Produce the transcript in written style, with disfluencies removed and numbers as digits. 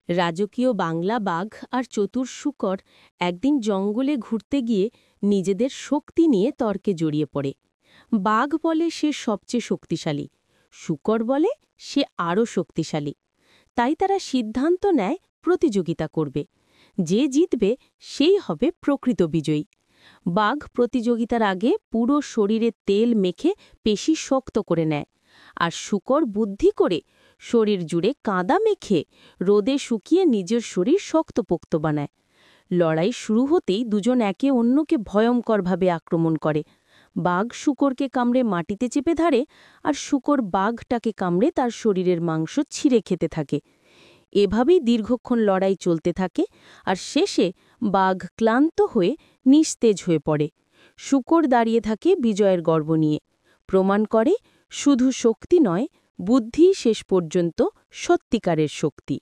রাজকীয় বাংলা বাঘ আর চতুর শূকর একদিন জঙ্গলে ঘুরতে গিয়ে নিজেদের শক্তি নিয়ে তর্কে জড়িয়ে পড়ে। বাঘ বলে সে সবচেয়ে শক্তিশালী, শূকর বলে সে আরও শক্তিশালী। তাই তারা সিদ্ধান্ত নেয় প্রতিযোগিতা করবে, যে জিতবে সেই হবে প্রকৃত বিজয়ী। বাঘ প্রতিযোগিতার আগে পুরো শরীরে তেল মেখে পেশি শক্ত করে নেয়, আর শূকর বুদ্ধি করে শরীর জুড়ে কাদা মেখে রোদে শুকিয়ে নিজের শরীর শক্তপোক্ত বানায়। লড়াই শুরু হতেই দুজন একে অন্যকে ভয়ঙ্করভাবে আক্রমণ করে। বাঘ শূকরকে কামড়ে মাটিতে চেপে ধরে, আর শূকর বাঘটাকে কামড়ে তার শরীরের মাংস ছিঁড়ে খেতে থাকে। এভাবেই দীর্ঘক্ষণ লড়াই চলতে থাকে, আর শেষে বাঘ ক্লান্ত হয়ে নিস্তেজ হয়ে পড়ে। শূকর দাঁড়িয়ে থাকে বিজয়ের গর্ব নিয়ে, প্রমাণ করে শুধু শক্তি নয়, বুদ্ধি শেষ পর্যন্ত সত্যিকারের শক্তি।